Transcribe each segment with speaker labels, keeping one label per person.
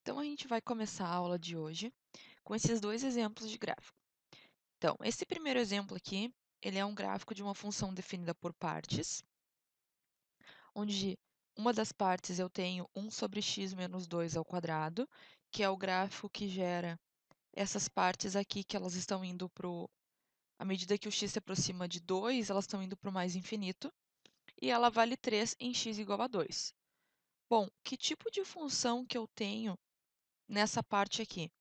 Speaker 1: Então, a gente vai começar a aula de hoje com esses dois exemplos de gráfico. Então, esse primeiro exemplo aqui, ele é um gráfico de uma função definida por partes, onde uma das partes eu tenho 1 sobre x menos 2 ao quadrado, que é o gráfico que gera essas partes aqui, que elas estão indo para o... À medida que o x se aproxima de 2, elas estão indo para o mais infinito, e ela vale 3 em x igual a 2. Bom, que tipo de função que eu tenho nessa parte aqui?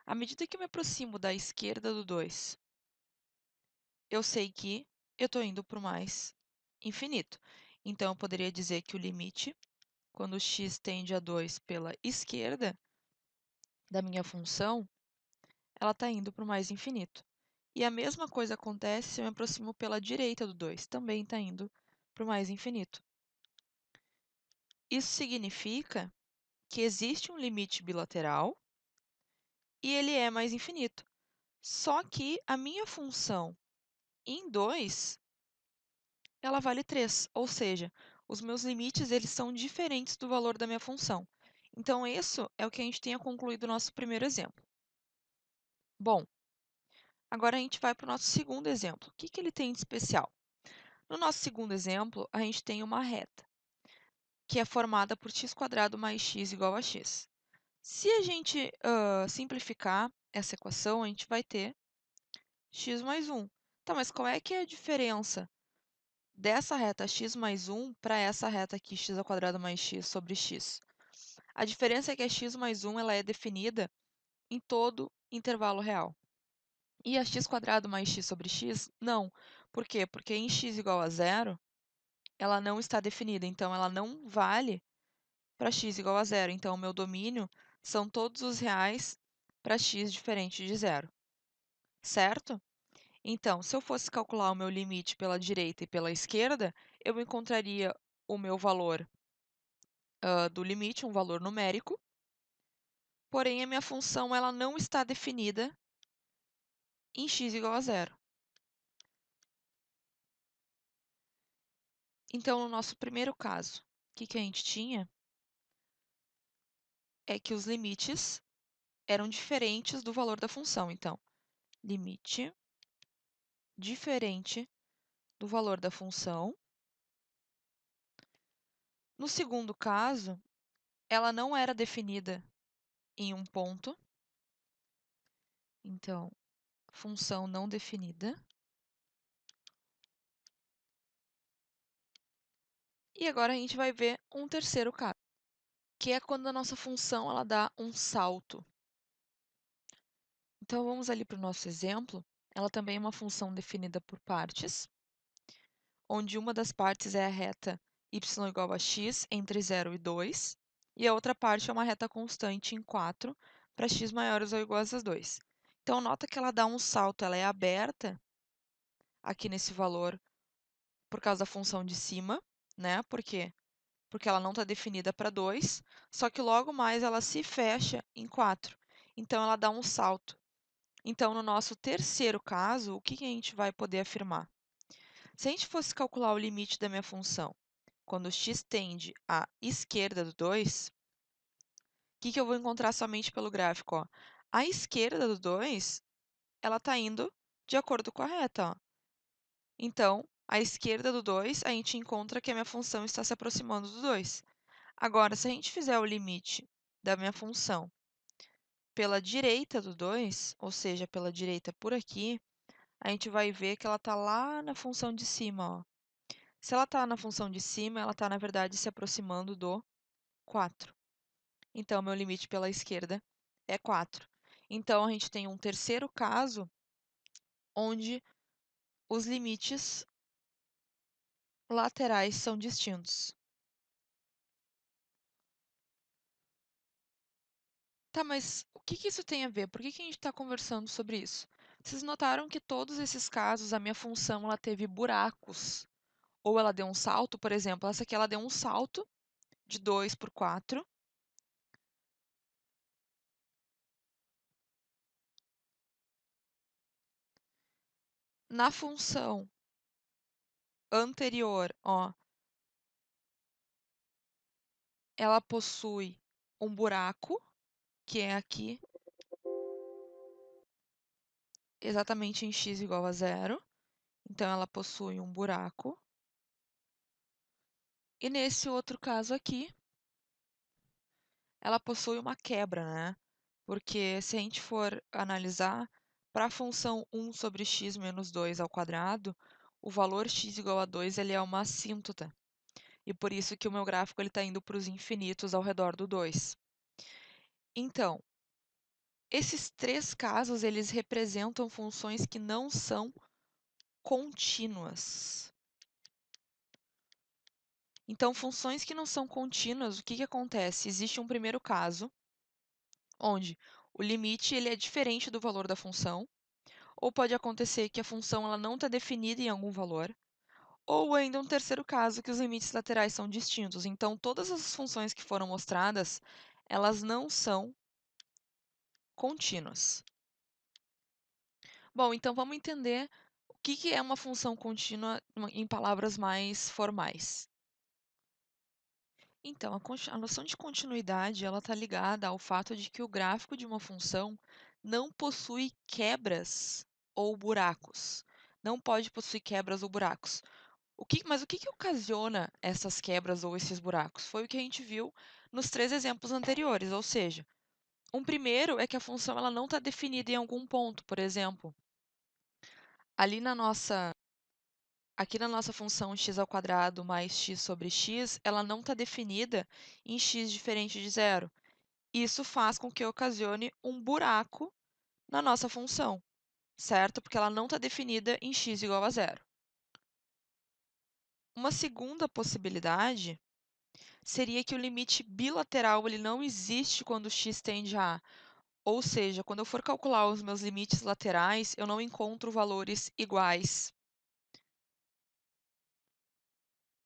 Speaker 1: À medida que eu me aproximo da esquerda do 2, eu sei que eu estou indo para o mais infinito. Então, eu poderia dizer que o limite, quando x tende a 2 pela esquerda da minha função, ela está indo para o mais infinito. E a mesma coisa acontece se eu me aproximo pela direita do 2, também está indo para o mais infinito. Isso significa que existe um limite bilateral e ele é mais infinito. Só que a minha função em 2, ela vale 3, ou seja, os meus limites eles são diferentes do valor da minha função. Então, isso é o que a gente tenha concluído no nosso primeiro exemplo. Bom, agora a gente vai para o nosso segundo exemplo. O que ele tem de especial? No nosso segundo exemplo, a gente tem uma reta, que é formada por x² mais x igual a x. Se a gente simplificar essa equação, a gente vai ter x mais 1. Tá, mas qual é que é a diferença dessa reta x mais 1 para essa reta aqui, x² mais x sobre x? A diferença é que a x mais 1 ela é definida em todo intervalo real. E a x² mais x sobre x, não. Por quê? Porque em x igual a 0, ela não está definida, então ela não vale para x igual a 0. Então, o meu domínio são todos os reais para x diferente de 0, certo? Então, se eu fosse calcular o meu limite pela direita e pela esquerda, eu encontraria o meu valor do limite, um valor numérico, porém a minha função ela não está definida em x igual a 0. Então, no nosso primeiro caso, o que a gente tinha é que os limites eram diferentes do valor da função. Então, limite diferente do valor da função. No segundo caso, ela não era definida em um ponto. Então, função não definida. E agora a gente vai ver um terceiro caso, que é quando a nossa função ela dá um salto. Então, vamos ali para o nosso exemplo. Ela também é uma função definida por partes, onde uma das partes é a reta y igual a x entre 0 e 2, e a outra parte é uma reta constante em 4 para x maiores ou iguais a 2. Então, nota que ela dá um salto, ela é aberta aqui nesse valor por causa da função de cima, né? Por quê? Porque ela não está definida para 2, só que logo mais ela se fecha em 4. Então, ela dá um salto. Então, no nosso terceiro caso, o que a gente vai poder afirmar? Se a gente fosse calcular o limite da minha função quando x tende à esquerda do 2, o que eu vou encontrar somente pelo gráfico? Ó? A esquerda do 2, ela está indo de acordo com a reta. Ó. Então, à esquerda do 2, a gente encontra que a minha função está se aproximando do 2. Agora, se a gente fizer o limite da minha função pela direita do 2, ou seja, pela direita por aqui, a gente vai ver que ela está lá na função de cima. Ó. Se ela está na função de cima, ela está, na verdade, se aproximando do 4. Então, meu limite pela esquerda é 4. Então, a gente tem um terceiro caso onde os limites laterais são distintos. Tá, mas o que isso tem a ver? Por que a gente está conversando sobre isso? Vocês notaram que todos esses casos, a minha função ela teve buracos, ou ela deu um salto, por exemplo, essa aqui ela deu um salto de 2 por 4. Na função anterior, ó, ela possui um buraco, que é aqui, exatamente em x igual a zero. Então, ela possui um buraco. E nesse outro caso aqui, ela possui uma quebra, né? Porque se a gente for analisar, para a função 1 sobre x menos 2 ao quadrado, o valor x igual a 2 ele é uma assíntota. E por isso que o meu gráfico está indo para os infinitos ao redor do 2. Então, esses três casos, eles representam funções que não são contínuas. Então, funções que não são contínuas, o que acontece? Existe um primeiro caso, onde o limite ele é diferente do valor da função, ou pode acontecer que a função ela não está definida em algum valor, ou ainda um terceiro caso, que os limites laterais são distintos. Então, todas as funções que foram mostradas, elas não são contínuas. Bom, então vamos entender o que é uma função contínua em palavras mais formais. Então, a noção de continuidade ela está ligada ao fato de que o gráfico de uma função não possui quebras ou buracos. Não pode possuir quebras ou buracos. Mas o que ocasiona essas quebras ou esses buracos? Foi o que a gente viu nos três exemplos anteriores, ou seja, um primeiro é que a função ela não está definida em algum ponto. Por exemplo, ali aqui na nossa função x ao quadrado mais x sobre x, ela não está definida em x diferente de zero. Isso faz com que ocasione um buraco na nossa função, certo? Porque ela não está definida em x igual a zero. Uma segunda possibilidade seria que o limite bilateral ele não existe quando x tende a A. Ou seja, quando eu for calcular os meus limites laterais, eu não encontro valores iguais,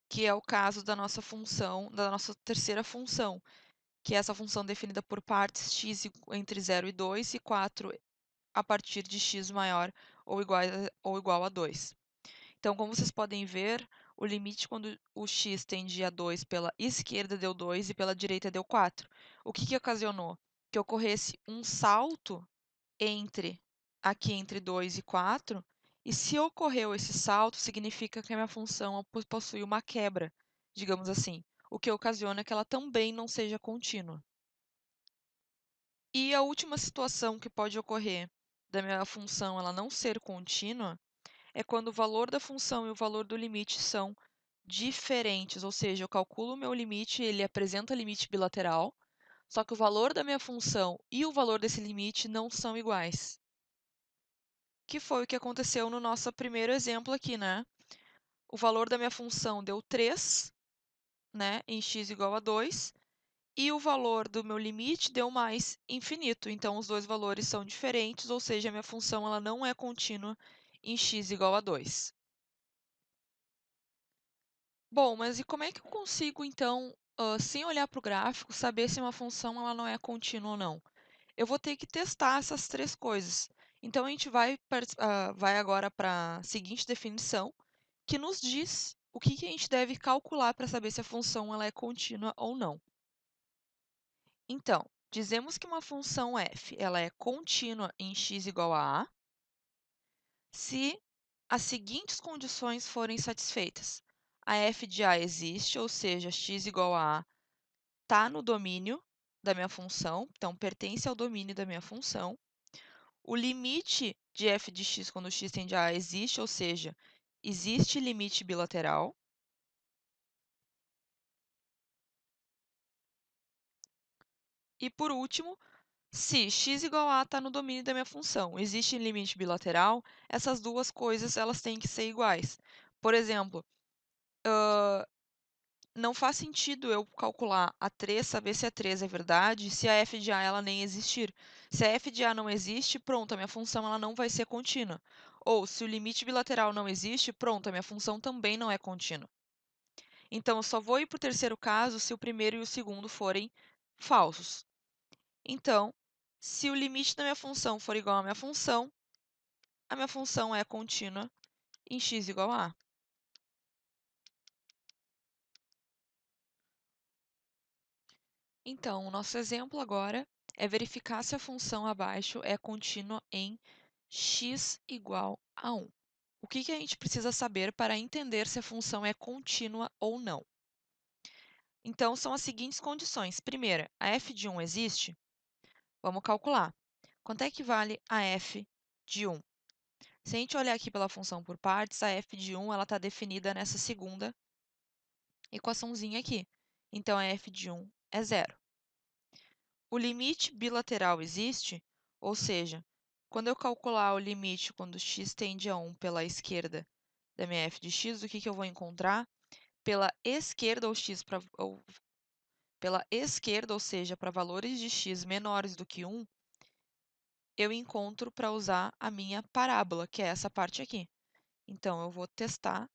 Speaker 1: que é o caso da nossa função, da nossa terceira função, que é essa função definida por partes x entre 0 e 2 e 4 a partir de x maior ou igual a 2. Então, como vocês podem ver, o limite quando o x tende a 2 pela esquerda deu 2 e pela direita deu 4. O que ocasionou? Que ocorresse um salto aqui entre 2 e 4, e se ocorreu esse salto, significa que a minha função possui uma quebra, digamos assim, o que ocasiona que ela também não seja contínua. E a última situação que pode ocorrer da minha função ela não ser contínua é quando o valor da função e o valor do limite são diferentes, ou seja, eu calculo o meu limite, ele apresenta limite bilateral, só que o valor da minha função e o valor desse limite não são iguais. Que foi o que aconteceu no nosso primeiro exemplo aqui, né? O valor da minha função deu 3, né, em x igual a 2, e o valor do meu limite deu mais infinito. Então, os dois valores são diferentes, ou seja, a minha função ela não é contínua em x igual a 2. Bom, mas e como é que eu consigo, então, sem olhar para o gráfico, saber se uma função ela não é contínua ou não? Eu vou ter que testar essas três coisas. Então, a gente vai agora para a seguinte definição, que nos diz o que a gente deve calcular para saber se a função ela é contínua ou não. Então, dizemos que uma função f ela é contínua em x igual a se as seguintes condições forem satisfeitas. A f de a existe, ou seja, x igual a está no domínio da minha função, então pertence ao domínio da minha função. O limite de f de x quando x tende a existe, ou seja, existe limite bilateral. E por último, se x igual a está no domínio da minha função, existe limite bilateral, essas duas coisas elas têm que ser iguais. Por exemplo, não faz sentido eu calcular a 3, saber se a 3 é verdade, se a f de a ela nem existir. Se a f de a não existe, pronto, a minha função ela não vai ser contínua. Ou se o limite bilateral não existe, pronto, a minha função também não é contínua. Então, eu só vou ir para o terceiro caso se o primeiro e o segundo forem falsos. Então, se o limite da minha função for igual à a minha função é contínua em x igual a A. Então, o nosso exemplo agora é verificar se a função abaixo é contínua em x igual a 1. O que a gente precisa saber para entender se a função é contínua ou não? Então, são as seguintes condições. Primeira, a f de 1 existe? Vamos calcular. Quanto é que vale a f de 1? Se a gente olhar aqui pela função por partes, a f de 1 está definida nessa segunda equaçãozinha aqui. Então, a f de 1 é zero. O limite bilateral existe, ou seja, quando eu calcular o limite quando x tende a 1 pela esquerda da minha f de x, o que eu vou encontrar? Pela esquerda, pela esquerda, ou seja, para valores de x menores do que 1, eu encontro para usar a minha parábola, que é essa parte aqui. Então, eu vou testar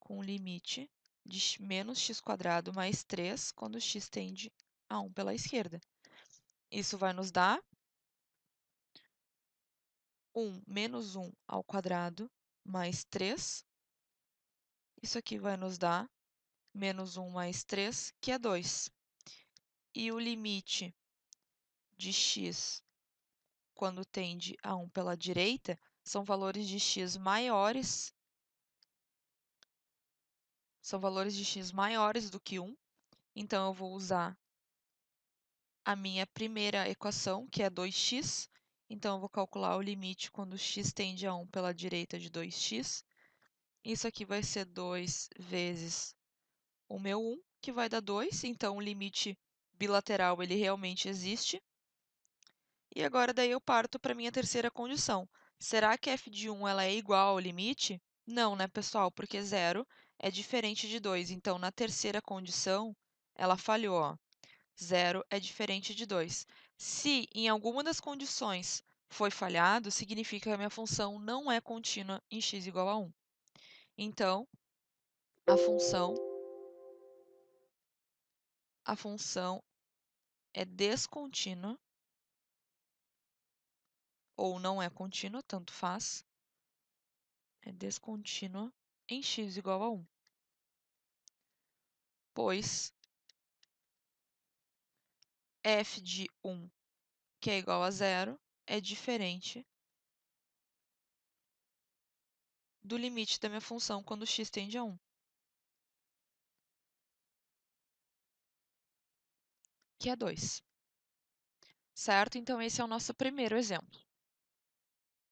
Speaker 1: com o limite de menos x² mais 3 quando x tende a 1 pela esquerda. Isso vai nos dar 1 menos 1 ao quadrado mais 3. Isso aqui vai nos dar menos 1 mais 3, que é 2. E o limite de x quando tende a 1 pela direita são valores de x maiores, do que 1. Então, eu vou usar a minha primeira equação, que é 2x. Então, eu vou calcular o limite quando x tende a 1 pela direita de 2x. Isso aqui vai ser 2 vezes o meu 1, que vai dar 2. Então, o limite bilateral ele realmente existe. E agora daí eu parto para a minha terceira condição. Será que f de 1 ela é igual ao limite? Não, né, pessoal? Porque 0 é diferente de 2. Então, na terceira condição, ela falhou, ó. 0 é diferente de 2. Se em alguma das condições foi falhado, significa que a minha função não é contínua em x igual a 1. Então, a função é descontínua ou não é contínua, tanto faz. É descontínua em x igual a 1. Pois f de 1, que é igual a 0, é diferente do limite da minha função quando x tende a 1, que é 2. Certo? Então, esse é o nosso primeiro exemplo.